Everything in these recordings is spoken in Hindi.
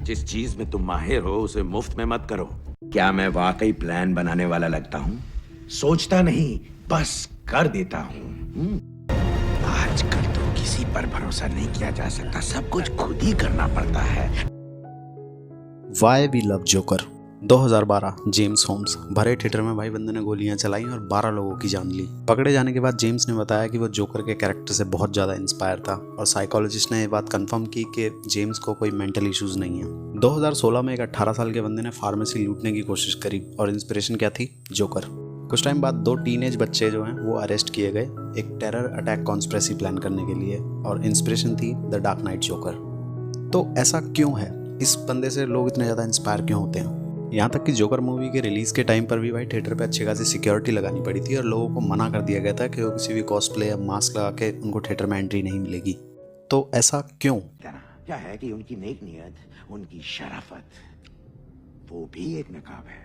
जिस चीज में तुम माहिर हो उसे मुफ्त में मत करो। क्या मैं वाकई प्लान बनाने वाला लगता हूँ? सोचता नहीं, बस कर देता हूँ। आजकल तो किसी पर भरोसा नहीं किया जा सकता, सब कुछ खुद ही करना पड़ता है। Why we love Joker 2012 James Holmes. भरे थिएटर में भाई बंदे ने गोलियां चलाई और 12 लोगों की जान ली। पकड़े जाने के बाद जेम्स ने बताया कि वो जोकर के कैरेक्टर से बहुत ज़्यादा इंस्पायर था और साइकोलॉजिस्ट ने ये बात कंफर्म की कि जेम्स को कोई मेंटल इश्यूज नहीं है। 2016 में एक 18 साल के बंदे ने फार्मेसी लूटने की कोशिश करी और इंस्पिरेशन क्या थी? जोकर। कुछ टाइम बाद 2 टीनेज बच्चे जो हैं वो अरेस्ट किए गए एक टेरर अटैक कॉन्स्पिरेसी प्लान करने के लिए और इंस्पिरेशन थी द डार्क नाइट जोकर। तो ऐसा क्यों है? इस बंदे से लोग इतने ज़्यादा इंस्पायर क्यों होते हैं? यहाँ तक कि जोकर मूवी के रिलीज़ के टाइम पर भी भाई थिएटर पे अच्छी खासी सिक्योरिटी लगानी पड़ी थी और लोगों को मना कर दिया गया था कि वो किसी भी कॉस्प्ले या मास्क लगा के उनको थिएटर में एंट्री नहीं मिलेगी। तो ऐसा क्यों? क्या है कि उनकी नेक नियत, उनकी शराफत, वो भी एक नकाब है।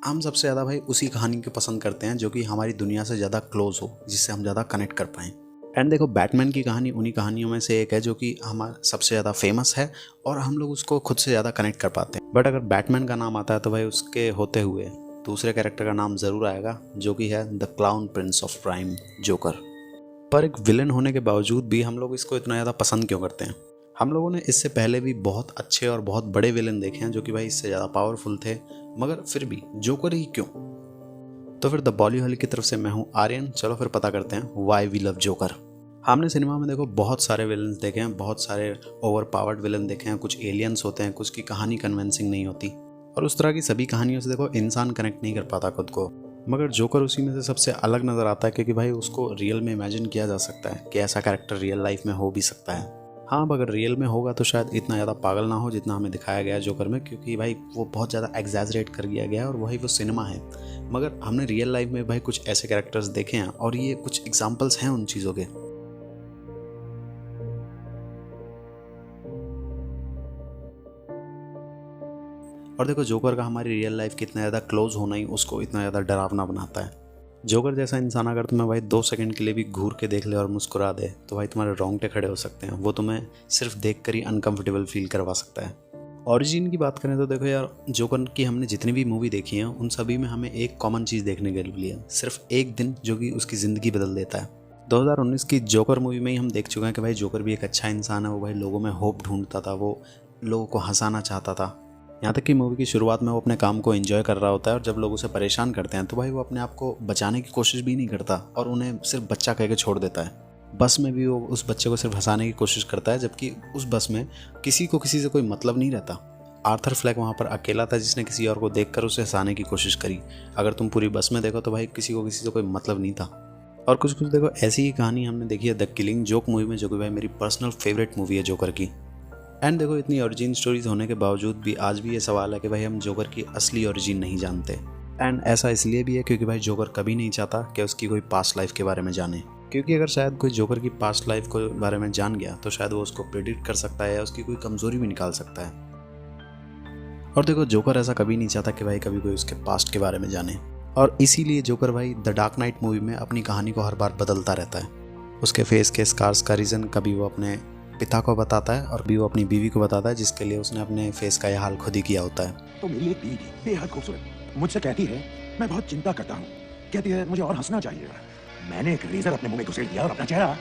हम सबसे ज़्यादा भाई उसी कहानी को पसंद करते हैं जो कि हमारी दुनिया से ज़्यादा क्लोज हो, जिससे हम ज़्यादा कनेक्ट कर पाएँ। एंड देखो, बैटमैन की कहानी उन्हीं कहानियों में से एक है जो कि हमारा सबसे ज़्यादा फेमस है और हम लोग उसको खुद से ज़्यादा कनेक्ट कर पाते हैं। बट अगर बैटमैन का नाम आता है तो भाई उसके होते हुए दूसरे कैरेक्टर का नाम ज़रूर आएगा जो कि है the clown Prince of crime, joker. पर एक विलन होने के बावजूद भी हम लोग इसको इतना ज़्यादा पसंद क्यों करते हैं? हम लोगों ने इससे पहले भी बहुत अच्छे और बहुत बड़े विलन देखे हैं जो कि भाई इससे ज़्यादा पावरफुल थे, मगर फिर भी जोकर ही क्यों? तो फिर द बॉली हॉली की तरफ से मैं हूँ आर्यन। चलो फिर पता करते हैं वाई वी लव जोकर। हमने सिनेमा में देखो बहुत सारे विलन्स देखे हैं, बहुत सारे ओवर पावर्ड विलन देखे हैं, कुछ एलियंस होते हैं, कुछ की कहानी कन्विंसिंग नहीं होती और उस तरह की सभी कहानियों से देखो इंसान कनेक्ट नहीं कर पाता खुद को। मगर जोकर उसी में से सबसे अलग नज़र आता है क्योंकि भाई उसको रियल में इमेजिन किया जा सकता है कि ऐसा कैरेक्टर रियल लाइफ में हो भी सकता है। हाँ, अब अगर रियल में होगा तो शायद इतना ज़्यादा पागल ना हो जितना हमें दिखाया गया है जोकर में, क्योंकि भाई वो बहुत ज़्यादा एग्जैजरेट कर दिया गया है और वही वो सिनेमा है। मगर हमने रियल लाइफ में भाई कुछ ऐसे कैरेक्टर्स देखे हैं और ये कुछ एग्जाम्पल्स हैं उन चीज़ों के। और देखो, जोकर का हमारी रियल लाइफ के इतना ज़्यादा क्लोज होना ही उसको इतना ज़्यादा डरावना बनाता है। जोकर जैसा इंसान अगर तुम्हें भाई 2 सेकंड के लिए भी घूर के देख ले और मुस्कुरा दे तो भाई तुम्हारे रोंगटे खड़े हो सकते हैं। वो तुम्हें सिर्फ देख कर ही अनकंफर्टेबल फील करवा सकता है। ओरिजिन की बात करें तो देखो यार, जोकर की हमने जितनी भी मूवी देखी है उन सभी में हमें एक कॉमन चीज़ देखने के लिए मिली है, सिर्फ एक दिन जो कि उसकी ज़िंदगी बदल देता है। 2019 की जोकर मूवी में ही हम देख चुके हैं कि भाई जोकर भी एक अच्छा इंसान है। वो भाई लोगों में होप ढूंढता था, वो लोगों को हंसाना चाहता था। यहाँ तक कि मूवी की शुरुआत में वो अपने काम को एंजॉय कर रहा होता है और जब लोग उसे परेशान करते हैं तो भाई वो अपने आप को बचाने की कोशिश भी नहीं करता और उन्हें सिर्फ बच्चा कह के छोड़ देता है। बस में भी वो उस बच्चे को सिर्फ हंसाने की कोशिश करता है, जबकि उस बस में किसी को किसी से कोई मतलब नहीं रहता। आर्थर फ्लैक वहाँ पर अकेला था जिसने किसी और को देखकर उसे हंसाने की कोशिश करी। अगर तुम पूरी बस में देखो तो भाई किसी को किसी से कोई मतलब नहीं था। और कुछ कुछ देखो, ऐसी ही कहानी हमने देखी है द किलिंग जोक मूवी में, जो कि भाई मेरी पर्सनल फेवरेट मूवी है जोकर की। एंड देखो, इतनी ओरिजिन स्टोरीज होने के बावजूद भी आज भी ये सवाल है कि भाई हम जोकर की असली ओरिजिन नहीं जानते। एंड ऐसा इसलिए भी है क्योंकि भाई जोकर कभी नहीं चाहता कि उसकी कोई पास्ट लाइफ के बारे में जाने, क्योंकि अगर शायद कोई जोकर की पास्ट लाइफ के बारे में जान गया तो शायद वो उसको प्रेडिक्ट कर सकता है या उसकी कोई कमजोरी भी निकाल सकता है। और देखो, जोकर ऐसा कभी नहीं चाहता कि भाई कभी कोई उसके पास्ट के बारे में जाने, और इसीलिए जोकर भाई द डार्क नाइट मूवी में अपनी कहानी को हर बार बदलता रहता है। उसके फेस के स्कार्स का रीज़न कभी वो अपने पिता को बताता है और भी वो अपनी बीवी को बताता है, जिसके लिए उसने अपने फेस का यह हाल खुद ही किया होता है। तो मेरी एक बीवी बेहद खूबसूरत मुझसे कहती है, मैं बहुत चिंता करता हूँ, कहती है मुझे और हंसना चाहिए। मैंने एक रेजर अपने मुंह में घुसेड़ दिया और अपना चेहरा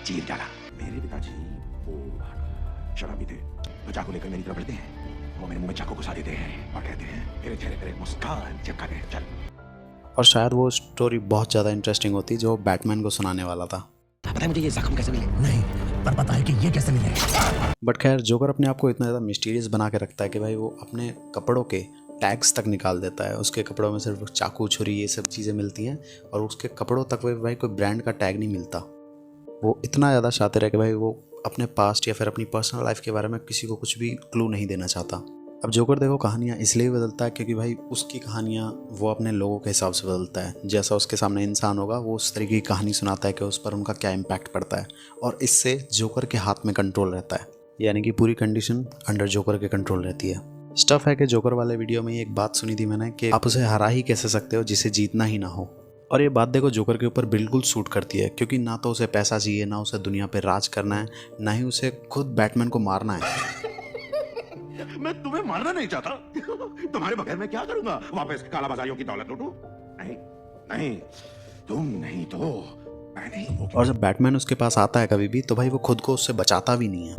चीर डाला। मेरे पिताजी वो शराबी थे, तो चाकू लेकर मेरी तरफ बढ़ते हैं, वो मेरे मुंह में चाकू घुसा देते हैं और कहते हैं मेरे चेहरे पर एक मुस्कान चिपका दे, चल। और शायद वो स्टोरी बहुत ज़्यादा इंटरेस्टिंग होती जो बैटमैन को सुनाने वाला था। पता है मुझे ये जख्म कैसे मिले? नहीं, पर पता है कि ये कैसे मिले। बट खैर, जोकर अपने आप को इतना ज़्यादा मिस्टीरियस बना के रखता है कि भाई वो अपने कपड़ों के टैग्स तक निकाल देता है। उसके कपड़ों में सिर्फ चाकू छुरी ये सब चीज़ें मिलती हैं और उसके कपड़ों तक भाई कोई ब्रांड का टैग नहीं मिलता। वो इतना ज़्यादा शातिर है कि भाई वो अपने पास्ट या फिर अपनी पर्सनल लाइफ के बारे में किसी को कुछ भी क्लू नहीं देना चाहता। अब जोकर देखो कहानियाँ इसलिए बदलता है क्योंकि भाई उसकी कहानियाँ वो अपने लोगों के हिसाब से बदलता है। जैसा उसके सामने इंसान होगा वो उस तरीके की कहानी सुनाता है कि उस पर उनका क्या इम्पैक्ट पड़ता है, और इससे जोकर के हाथ में कंट्रोल रहता है, यानी कि पूरी कंडीशन अंडर जोकर के कंट्रोल रहती है। स्टफ है कि जोकर वाले वीडियो में एक बात सुनी थी मैंने कि आप उसे हरा ही कैसे सकते हो जिसे जीतना ही ना हो। और ये बात देखो जोकर के ऊपर बिल्कुल सूट करती है, क्योंकि ना तो उसे पैसा चाहिए, ना उसे दुनिया पे राज करना है, ना ही उसे खुद बैटमैन को मारना है। मैं तुम्हें मारना नहीं चाहता। तुम्हारे बगैर मैं क्या करूंगा? वापस कालाबाजारियों की दौलत लूटूं? नहीं, नहीं, तुम नहीं तो मैं नहीं। और जब बैटमैन उसके पास आता है कभी भी, तो भाई वो खुद को उससे बचाता भी नहीं है।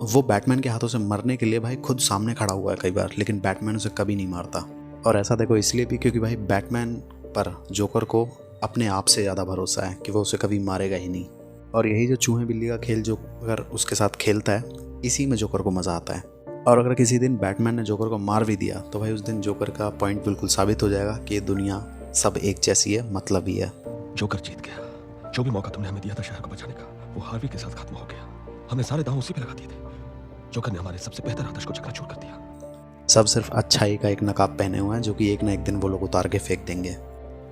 वो बैटमैन के हाथों से मरने के लिए भाई खुद सामने खड़ा हुआ है कई बार, लेकिन बैटमैन उसे कभी नहीं मारता। और ऐसा देखो इसलिए भी क्योंकि भाई बैटमैन पर जोकर को अपने आप से ज़्यादा भरोसा है कि वो उसे कभी मारेगा ही नहीं। और यही जो चूहे बिल्ली का खेल जोकर उसके साथ खेलता है, इसी में जोकर को मज़ा आता है। और अगर किसी दिन बैटमैन ने जोकर को मार भी दिया, तो भाई उस दिन जोकर का पॉइंट बिल्कुल साबित हो जाएगा कि ये दुनिया सब एक जैसी है, मतलब ही है। जोकर जीत गया। जो भी मौका तुमने हमें दिया था शहर को बचाने का, वो हार्वी के साथ खत्म हो गया। हमने सारे दांव उसी पे लगा दिए थे। जोकर ने हमारे सबसे बेहतर आदर्श को चकनाचूर कर दिया। सब सिर्फ अच्छाई का एक नकाब पहने हुए हैं, जो कि एक ना एक दिन वो लोग उतार के फेंक देंगे।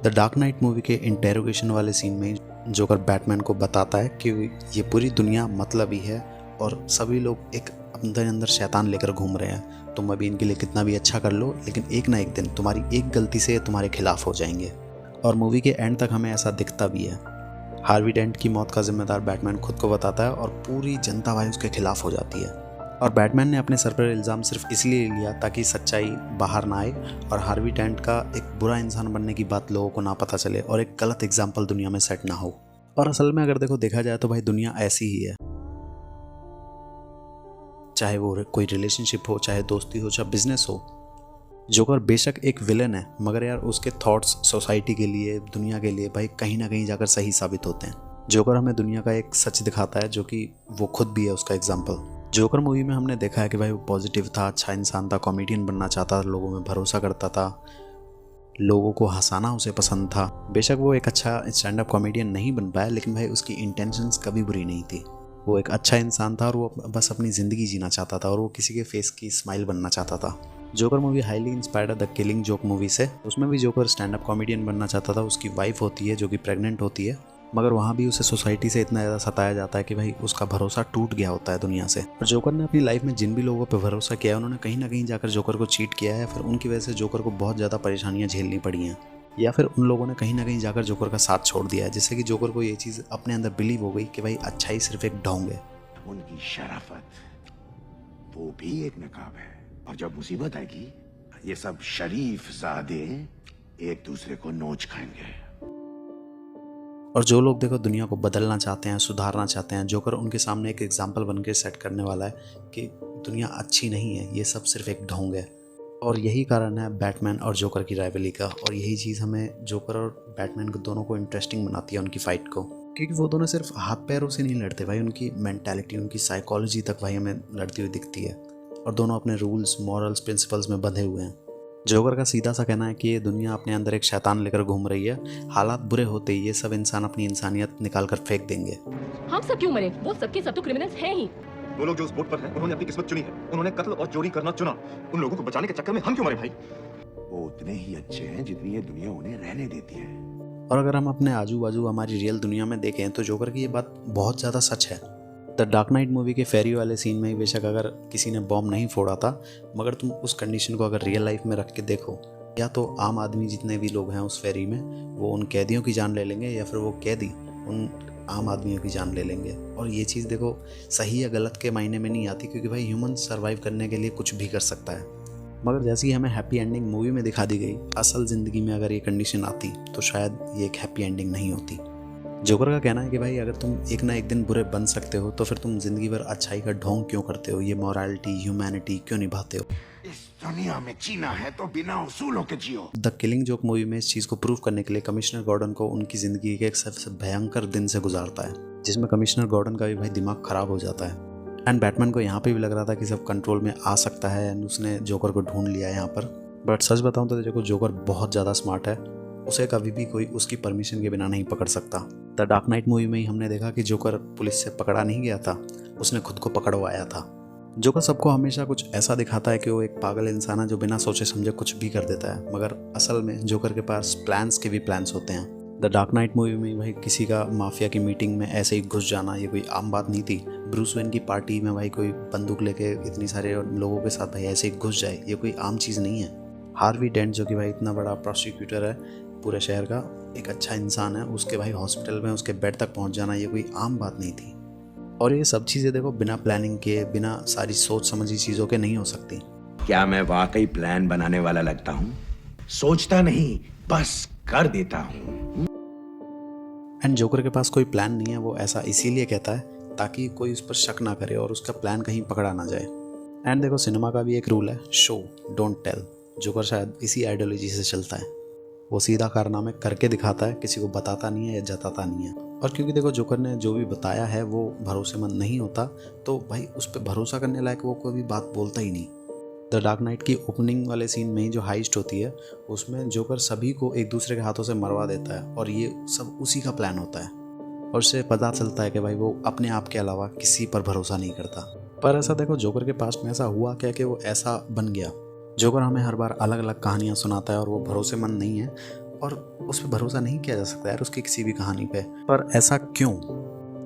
द डार्क नाइट मूवी के इंटेरोगेशन वाले सीन में जोकर बैटमैन को बताता है कि ये पूरी दुनिया मतलब ही है और सभी लोग एक अंदर अंदर शैतान लेकर घूम रहे हैं। तुम अभी इनके लिए कितना भी अच्छा कर लो, लेकिन एक ना एक दिन तुम्हारी एक गलती से तुम्हारे खिलाफ हो जाएंगे। और मूवी के एंड तक हमें ऐसा दिखता भी है। हार्वी डेंट की मौत का जिम्मेदार बैटमैन खुद को बताता है और पूरी जनता भाई उसके खिलाफ हो जाती है। और बैटमैन ने अपने सर पर इल्ज़ाम सिर्फ इसलिए लिया ताकि सच्चाई बाहर ना आए और हार्वी डेंट का एक बुरा इंसान बनने की बात लोगों को ना पता चले और एक गलत एग्जाम्पल दुनिया में सेट ना हो। और असल में अगर देखा जाए तो भाई दुनिया ऐसी ही है, चाहे वो कोई रिलेशनशिप हो, चाहे दोस्ती हो, चाहे बिजनेस हो। जोकर बेशक एक विलेन है, मगर यार उसके थॉट्स सोसाइटी के लिए, दुनिया के लिए भाई कहीं ना कहीं जाकर सही साबित होते हैं। जोकर हमें दुनिया का एक सच दिखाता है, जो कि वो खुद भी है उसका एग्जाम्पल। जोकर मूवी में हमने देखा है कि भाई वो पॉजिटिव था, अच्छा इंसान था, कॉमेडियन बनना चाहता था, लोगों में भरोसा करता था, लोगों को हंसाना उसे पसंद था। बेशक वो एक अच्छा स्टैंड अप कॉमेडियन नहीं बन पाया, लेकिन भाई उसकी इंटेंशंस कभी बुरी नहीं थी। वो एक अच्छा इंसान था और वो बस अपनी ज़िंदगी जीना चाहता था और वो किसी के फेस की स्माइल बनना चाहता था। जोकर मूवी हाईली इंस्पायर्ड है द किलिंग जोक मूवी से। उसमें भी जोकर स्टैंड अप कॉमेडियन बनना चाहता था। उसकी वाइफ होती है जो कि प्रेग्नेंट होती है, मगर वहाँ भी उसे सोसाइटी से इतना ज़्यादा सताया जाता है कि भाई उसका भरोसा टूट गया होता है दुनिया से। और जोकर ने अपनी लाइफ में जिन भी लोगों पर भरोसा किया है, उन्होंने कहीं ना कहीं जाकर जोकर को चीट किया है, फिर उनकी वजह से जोकर को बहुत ज़्यादा परेशानियाँ झेलनी पड़ी हैं, या फिर उन लोगों ने कहीं ना कहीं जाकर जोकर का साथ छोड़ दिया है, जिससे कि जोकर को ये चीज़ अपने अंदर बिलीव हो गई कि भाई अच्छाई सिर्फ एक ढोंग है। उनकी शराफत वो भी एक नकाब है, और जब मुसीबत आएगी ये सब शरीफ ज़ादे एक दूसरे को नोच खाएंगे। और जो लोग दुनिया को बदलना चाहते हैं, सुधारना चाहते हैं, जोकर उनके सामने एक एग्जाम्पल बन के सेट करने वाला है कि दुनिया अच्छी नहीं है, ये सब सिर्फ एक ढोंग है। और यही कारण है बैटमैन और जोकर की राइवली का, और यही चीज़ हमें जोकर और बैटमैन को दोनों को इंटरेस्टिंग बनाती है उनकी फाइट को, क्योंकि वो दोनों सिर्फ हाथ पैरों से नहीं लड़ते भाई, उनकी मेंटालिटी, उनकी साइकोलॉजी तक भाई हमें लड़ती हुई दिखती है। और दोनों अपने रूल्स, मॉरल्स, प्रिंसिपल्स में बंधे हुए हैं। जोकर का सीधा सा कहना है कि ये दुनिया अपने अंदर एक शैतान लेकर घूम रही है, हालात बुरे होते ही ये सब इंसान अपनी इंसानियत निकाल कर फेंक देंगे। हम सब क्यों मरे? वो सबके सब तो क्रिमिनल्स हैं ही। वो लोग जो उस बोट पर हैं, उन्होंने अपनी किस्मत चुनी है। उन्होंने कत्ल और चोरी करना चुना। उन लोगों को बचाने के चक्कर में हम क्यों मरे भाई? वो उतने ही अच्छे हैं जितनी ये दुनिया उन्हें रहने देती है। और अगर हम अपने आजू बाजू हमारी रियल दुनिया में देखें तो जोकर की ये बात बहुत ज़्यादा सच है। द डार्क नाइट मूवी के फेरी वाले सीन में ही बेशक अगर किसी ने बॉम्ब नहीं फोड़ा था, मगर तुम उस कंडीशन को अगर रियल लाइफ में रख के देखो, या तो आम आदमी जितने भी लोग हैं उस फेरी में, वो उन कैदियों की जान ले लेंगे, या फिर वो कैदी उन आम आदमियों की जान ले लेंगे। और ये चीज़ सही या गलत के मायने में नहीं आती, क्योंकि भाई ह्यूमन सर्वाइव करने के लिए कुछ भी कर सकता है। मगर जैसे ही हमें हैप्पी एंडिंग मूवी में दिखा दी गई, असल ज़िंदगी में अगर ये कंडीशन आती तो शायद ये एक हैप्पी एंडिंग नहीं होती। जोकर का कहना है कि भाई अगर तुम एक ना एक दिन बुरे बन सकते हो, तो फिर तुम जिंदगी भर अच्छाई का ढोंग क्यों करते हो, ये मोरालिटी, ह्यूमैनिटी क्यों निभाते हो। इस दुनिया में जीना है तो बिना उसूलों के जियो। द किलिंग जोक मूवी में इस चीज़ को प्रूव करने के लिए कमिश्नर गॉर्डन को उनकी ज़िंदगी के एक सबसे भयंकर दिन से गुजारता है, जिसमें कमिश्नर गॉर्डन का भी भाई दिमाग ख़राब हो जाता है। एंड बैटमैन को यहाँ पे भी लग रहा था कि सब कंट्रोल में आ सकता है, एंड उसने जोकर को ढूंढ लिया है यहाँ पर। बट सच बताऊँ तो देखो, जोकर बहुत ज़्यादा स्मार्ट है, उसे कभी भी कोई उसकी परमिशन के बिना नहीं पकड़ सकता। द डार्क नाइट मूवी में ही हमने देखा कि जोकर पुलिस से पकड़ा नहीं गया था, उसने खुद को पकड़वाया था। जोकर सबको हमेशा कुछ ऐसा दिखाता है कि वो एक पागल इंसान है जो बिना सोचे समझे कुछ भी कर देता है, मगर असल में जोकर के पास प्लान्स के भी प्लान्स होते हैं। द डार्क नाइट मूवी में भाई किसी का माफिया की मीटिंग में ऐसे ही घुस जाना ये कोई आम बात नहीं थी। ब्रूस वेन की पार्टी में भाई कोई बंदूक लेके इतनी सारे लोगों के साथ भाई ऐसे ही घुस जाए, ये कोई आम चीज़ नहीं है। हार्वी डेंट जो कि भाई इतना बड़ा प्रोसिक्यूटर है पूरे शहर का, एक अच्छा इंसान है उसके भाई हॉस्पिटल में उसके बेड तक पहुंच जाना ये कोई आम बात नहीं थी। और ये सब चीज़ें देखो बिना प्लानिंग के, बिना सारी सोच समझी चीज़ों के नहीं हो सकती। क्या मैं वाकई प्लान बनाने वाला लगता हूँ? सोचता नहीं, बस कर देता हूँ। एंड जोकर के पास कोई प्लान नहीं है, वो ऐसा इसीलिए कहता है ताकि कोई उस पर शक ना करे और उसका प्लान कहीं पकड़ा ना जाए। एंड देखो सिनेमा का भी एक रूल है, शो डोंट टेल। जोकर शायद इसी आइडियोलॉजी से चलता है। वो सीधा कारनामे करके दिखाता है, किसी को बताता नहीं है या जताता नहीं है। और क्योंकि देखो जोकर ने जो भी बताया है वो भरोसेमंद नहीं होता, तो भाई उस पर भरोसा करने लायक वो कोई भी बात बोलता ही नहीं। द डार्क नाइट की ओपनिंग वाले सीन में ही जो हाइस्ट होती है उसमें जोकर सभी को एक दूसरे के हाथों से मरवा देता है और ये सब उसी का प्लान होता है। और उससे पता चलता है कि भाई वो अपने आप के अलावा किसी पर भरोसा नहीं करता। पर ऐसा देखो जोकर के पास्ट में ऐसा हुआ क्या कि वो ऐसा बन गया। जोकर हमें हर बार अलग अलग कहानियाँ सुनाता है और वो भरोसेमंद नहीं है और उस पर भरोसा नहीं किया जा सकता यार उसकी किसी भी कहानी पे। पर ऐसा क्यों?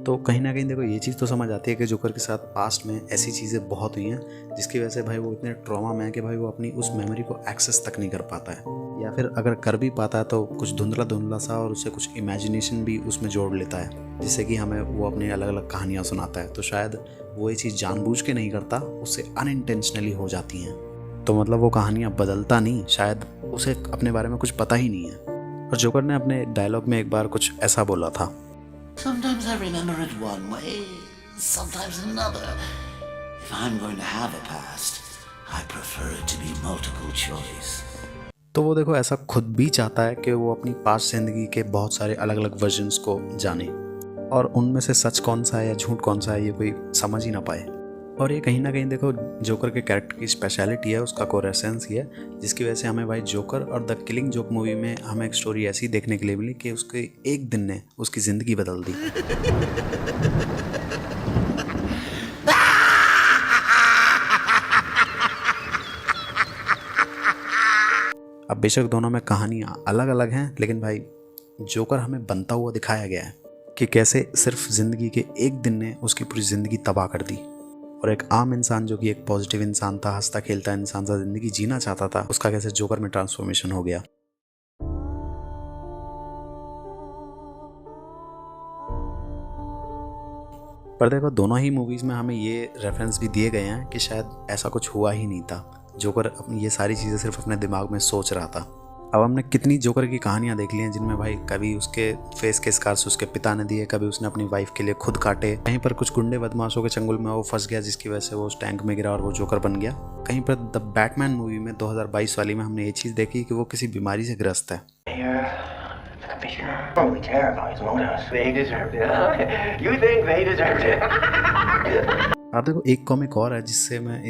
तो कहीं ना कहीं देखो ये चीज़ तो समझ आती है कि जोकर के साथ पास्ट में ऐसी चीज़ें बहुत हुई हैं जिसकी वजह से भाई वो इतने ट्रॉमा में है कि भाई वो अपनी उस मेमोरी को एक्सेस तक नहीं कर पाता है, या फिर अगर कर भी पाता है तो कुछ धुंधला धुंधला सा और उससे कुछ इमेजिनेशन भी उसमें जोड़ लेता है जिससे कि हमें वो अपनी अलग अलग कहानियाँ सुनाता है। तो शायद वो ये चीज़ जानबूझ के नहीं करता, उससे अनइंटेंशनली हो जाती हैं। तो मतलब वो कहानियाँ बदलता नहीं, शायद उसे अपने बारे में कुछ पता ही नहीं है। और जोकर ने अपने डायलॉग में एक बार कुछ ऐसा बोला था, Sometimes I remember it one way, sometimes another. If I'm going to have a past, I prefer it to be multiple choice. तो वो देखो ऐसा खुद भी चाहता है कि वो अपनी पास्ट जिंदगी के बहुत सारे अलग अलग वर्जन्स को जाने और उनमें से सच कौन सा है या झूठ कौन सा है ये कोई समझ ही ना पाए। और ये कहीं ना कहीं देखो जोकर के कैरेक्टर की स्पेशलिटी है, उसका कोरेसेंस ही है, जिसकी वजह से हमें भाई जोकर और द किलिंग जोक मूवी में हमें एक स्टोरी ऐसी देखने के लिए मिली कि उसके एक दिन ने उसकी ज़िंदगी बदल दी। अब बेशक दोनों में कहानियाँ अलग अलग हैं, लेकिन भाई जोकर हमें बनता हुआ दिखाया गया है कि कैसे सिर्फ ज़िंदगी के एक दिन ने उसकी पूरी ज़िंदगी तबाह कर दी। और एक आम इंसान जो कि एक पॉजिटिव इंसान था, हंसता खेलता इंसान था, जिंदगी जीना चाहता था, उसका कैसे जोकर में ट्रांसफॉर्मेशन हो गया। पर देखो दोनों ही मूवीज में हमें ये रेफरेंस भी दिए गए हैं कि शायद ऐसा कुछ हुआ ही नहीं था, जोकर अपनी ये सारी चीज़ें सिर्फ अपने दिमाग में सोच रहा था। अब हमने कितनी जोकर की कहानियाँ देख ली हैं जिनमें भाई कभी उसके फेस के स्कार्स उसके पिता ने दिए, कभी उसने अपनी वाइफ के लिए खुद काटे, कहीं पर कुछ गुंडे बदमाशों के चंगुल में वो फंस गया जिसकी वजह से वो उस टैंक में गिरा और वो जोकर बन गया। कहीं पर द बैटमैन मूवी में 2022 वाली में हमने ये चीज़ देखी कि वो किसी बीमारी से ग्रस्त है। आप देखो एक कॉमिक और है जिससे मैं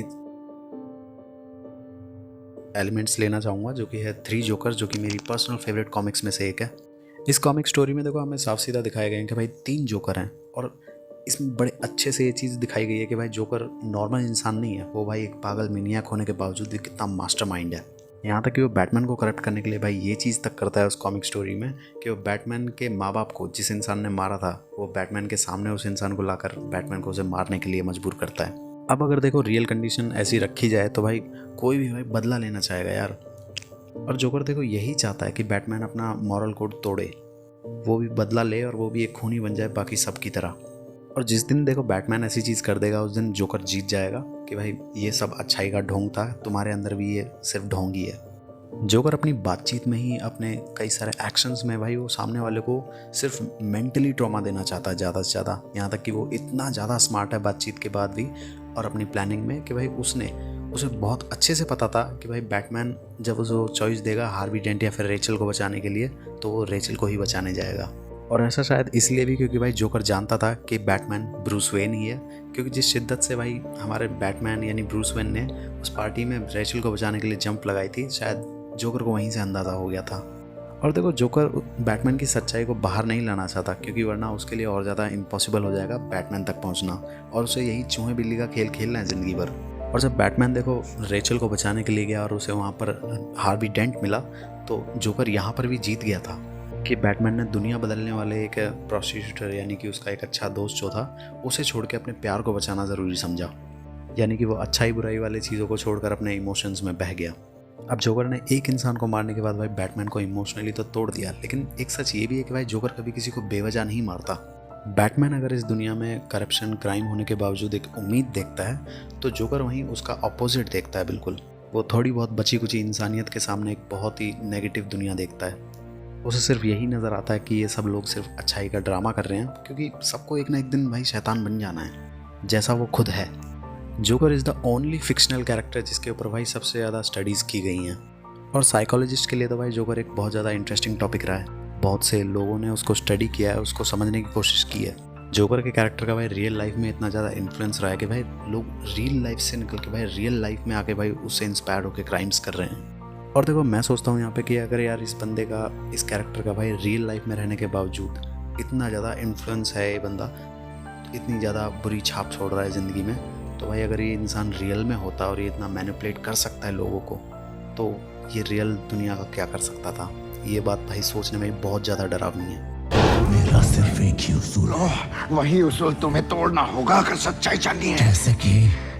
एलिमेंट्स लेना चाहूँगा, जो कि है 3 जोकर, जो कि मेरी पर्सनल फेवरेट कॉमिक्स में से एक है। इस कॉमिक स्टोरी में देखो हमें साफ सीधा दिखाया गया है कि भाई 3 जोकर हैं और इसमें बड़े अच्छे से ये चीज़ दिखाई गई है कि भाई जोकर नॉर्मल इंसान नहीं है, वो भाई एक पागल मेनियाक होने के बावजूद भी कितना मास्टरमाइंड है। यहाँ तक कि वो बैटमैन को करप्ट करने के लिए भाई ये चीज़ तक करता है उस कॉमिक स्टोरी में कि वो बैटमैन के माँ बाप को, जिस इंसान ने मारा था, वो बैटमैन के सामने उस इंसान को लाकर बैटमैन को उसे मारने के लिए मजबूर करता है। अब अगर देखो रियल कंडीशन ऐसी रखी जाए तो भाई कोई भी भाई बदला लेना चाहेगा यार। और जोकर देखो यही चाहता है कि बैटमैन अपना मॉरल कोड तोड़े, वो भी बदला ले और वो भी एक खूनी बन जाए बाकी सब की तरह। और जिस दिन देखो बैटमैन ऐसी चीज़ कर देगा उस दिन जोकर जीत जाएगा कि भाई ये सब अच्छाई का ढोंग था, तुम्हारे अंदर भी ये सिर्फ ढोंग ही है। जोकर अपनी बातचीत में ही, अपने कई सारे एक्शंस में भाई वो सामने वाले को सिर्फ मेंटली ट्रॉमा देना चाहता है ज़्यादा से ज़्यादा। यहाँ तक कि वो इतना ज़्यादा स्मार्ट है बातचीत के बाद भी और अपनी प्लानिंग में कि भाई उसे बहुत अच्छे से पता था कि भाई बैटमैन जब उसे चॉइस देगा हार्वी डेंट या फिर रेचल को बचाने के लिए, तो वो रेचल को ही बचाने जाएगा। और ऐसा शायद इसलिए भी क्योंकि भाई जोकर जानता था कि बैटमैन ब्रूस वेन ही है, क्योंकि जिस शिद्दत से भाई हमारे बैटमैन यानी ब्रूस वेन ने उस पार्टी में रेचल को बचाने के लिए जंप लगाई थी, शायद जोकर को वहीं से अंदाज़ा हो गया था। और देखो जोकर बैटमैन की सच्चाई को बाहर नहीं लाना चाहता, क्योंकि वरना उसके लिए और ज़्यादा इम्पॉसिबल हो जाएगा बैटमैन तक पहुंचना, और उसे यही चूहे बिल्ली का खेल खेलना है ज़िंदगी भर। और जब बैटमैन देखो रेचल को बचाने के लिए गया और उसे वहाँ पर हार्वी डेंट मिला, तो जोकर यहाँ पर भी जीत गया था कि बैटमैन ने दुनिया बदलने वाले एक प्रोस्टिट्यूटर यानी कि उसका एक अच्छा दोस्त जो था उसे छोड़ के अपने प्यार को बचाना ज़रूरी समझा, यानी कि वो अच्छाई बुराई वाले चीज़ों को छोड़कर अपने इमोशंस में बह गया। अब जोकर ने एक इंसान को मारने के बाद भाई बैटमैन को इमोशनली तो तोड़ दिया, लेकिन एक सच ये भी है कि भाई जोकर कभी किसी को बेवजह नहीं मारता। बैटमैन अगर इस दुनिया में करप्शन क्राइम होने के बावजूद एक उम्मीद देखता है तो जोकर वहीं उसका अपोजिट देखता है। बिल्कुल वो थोड़ी बहुत बची कुची इंसानियत के सामने एक बहुत ही नेगेटिव दुनिया देखता है। उसे सिर्फ यही नज़र आता है कि ये सब लोग सिर्फ अच्छाई का ड्रामा कर रहे हैं, क्योंकि सबको एक ना एक दिन भाई शैतान बन जाना है जैसा वो खुद है। Joker is the only fictional character जिसके ऊपर भाई सबसे ज़्यादा स्टडीज़ की गई हैं, और साइकोलॉजिस्ट के लिए तो भाई जोकर एक बहुत ज़्यादा इंटरेस्टिंग टॉपिक रहा है। बहुत से लोगों ने उसको स्टडी किया है, उसको समझने की कोशिश की है। जोकर के कैरेक्टर का भाई रियल लाइफ में इतना ज़्यादा इन्फ्लुएंस रहा है कि भाई लोग रियल लाइफ से निकल के भाई रियल लाइफ में आके भाई उससे इंस्पायर होकर क्राइम्स कर रहे हैं। और देखो मैं सोचता हूँ यहाँ पे कि अगर यार इस बंदे का, इस कैरेक्टर का भाई रियल लाइफ में रहने के बावजूद इतना ज़्यादा इन्फ्लुएंस है, ये बंदा इतनी ज़्यादा बुरी छाप छोड़ रहा है ज़िंदगी में, तो भाई अगर ये इंसान रियल में होता और ये इतना मैनिपुलेट कर सकता है लोगों को, तो ये रियल दुनिया का क्या कर सकता था। ये बात भाई सोचने में बहुत ज़्यादा डरावनी है। मेरा सिर्फ एक ही उसूल है, वही उसूल तुम्हें तोड़ना होगा अगर सच्चाई जाननी है। जैसे कि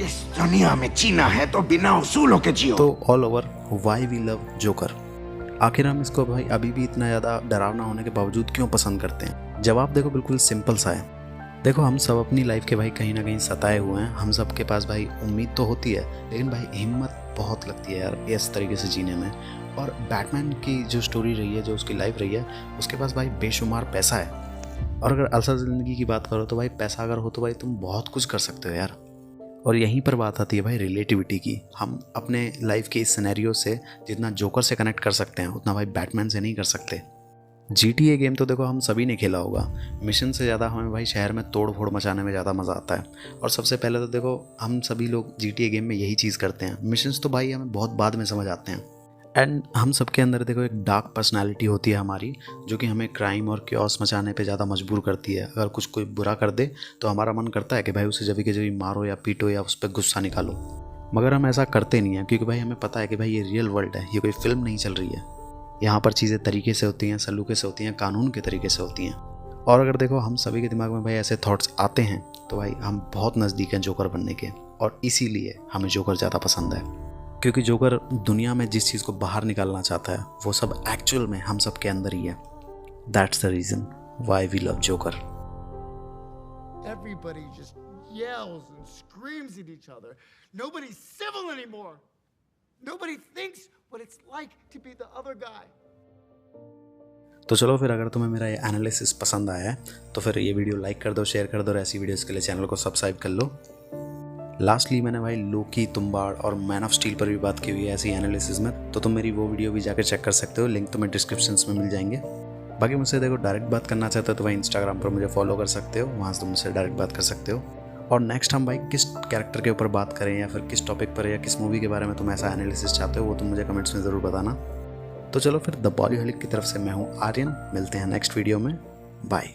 इस दुनिया में जीना है तो बिना उसूलों के जियो। तो all over why we love Joker. आखिर हम इसको भाई अभी भी इतना ज़्यादा डरावना होने के बावजूद क्यों पसंद करते हैं? जवाब देखो बिल्कुल सिंपल सा है। देखो हम सब अपनी लाइफ के भाई कहीं ना कहीं सताए हुए हैं। हम सब के पास भाई उम्मीद तो होती है, लेकिन भाई हिम्मत बहुत लगती है यार इस तरीके से जीने में। और बैटमैन की जो स्टोरी रही है, जो उसकी लाइफ रही है, उसके पास भाई बेशुमार पैसा है। और अगर असल ज़िंदगी की बात करो तो भाई पैसा अगर हो तो भाई तुम बहुत कुछ कर सकते हो यार। और यहीं पर बात आती है भाई रिलेटिविटी की। हम अपने लाइफ के इस सिनेरियो से जितना जोकर से कनेक्ट कर सकते हैं उतना भाई बैटमैन से नहीं कर सकते। GTA गेम तो देखो हम सभी ने खेला होगा। मिशन से ज़्यादा हमें भाई शहर में तोड़ फोड़ मचाने में ज़्यादा मज़ा आता है। और सबसे पहले तो देखो हम सभी लोग GTA गेम में यही चीज़ करते हैं। मिशंस तो भाई हमें बहुत बाद में समझ आते हैं। एंड हम सबके अंदर देखो एक डार्क पर्सनालिटी होती है हमारी, जो कि हमें क्राइम और क्योस मचाने पे ज़्यादा मजबूर करती है। अगर कुछ कोई बुरा कर दे तो हमारा मन करता है कि भाई उसे जभी के जभी मारो या पीटो या उस पर गुस्सा निकालो। मगर हम ऐसा करते नहीं हैं, क्योंकि भाई हमें पता है कि भाई ये रियल वर्ल्ड है, ये कोई फिल्म नहीं चल रही है। यहाँ पर चीज़ें तरीके से होती हैं, सलीके से होती हैं, कानून के तरीके से होती हैं। और अगर देखो हम सभी के दिमाग में भाई ऐसे थॉट्स आते हैं तो भाई हम बहुत नज़दीक हैं जोकर बनने के। और इसीलिए हमें जोकर ज़्यादा पसंद है, क्योंकि जोकर दुनिया में जिस चीज़ को बाहर निकालना चाहता है वो सब एक्चुअल में हम सब के अंदर ही है। That's the reason why we love Joker. Everybody just yells and screams at each other. Nobody's civil anymore. Nobody thinks what it's like to be the other guy. तो चलो फिर, अगर तुम्हें मेरा ये एनालिसिस पसंद आया है तो फिर ये वीडियो लाइक कर दो, शेयर कर दो, और ऐसी वीडियोस के लिए चैनल को सब्सक्राइब कर लो। लास्टली मैंने भाई लोकी, तुम्बाड़ और मैन ऑफ स्टील पर भी बात की हुई है ऐसी एनालिसिस में, तो तुम मेरी वो वीडियो भी जाकर चेक कर सकते हो। लिंक तुम्हें डिस्क्रिप्शन में मिल जाएंगे। बाकी मुझसे देखो डायरेक्ट बात करना चाहते हो तो भाई इंस्टाग्राम पर मुझे फॉलो कर सकते हो, वहाँ से तुम मुझसे डायरेक्ट बात कर सकते हो। और नेक्स्ट हम भाई किस कैरेक्टर के ऊपर बात करें या फिर किस टॉपिक पर या किस मूवी के बारे में तुम ऐसा एनालिसिस चाहते हो, वो तुम मुझे कमेंट्स में ज़रूर बताना। तो चलो फिर द बॉलीहॉलिक की तरफ से मैं हूँ आर्यन। मिलते हैं नेक्स्ट वीडियो में। बाय।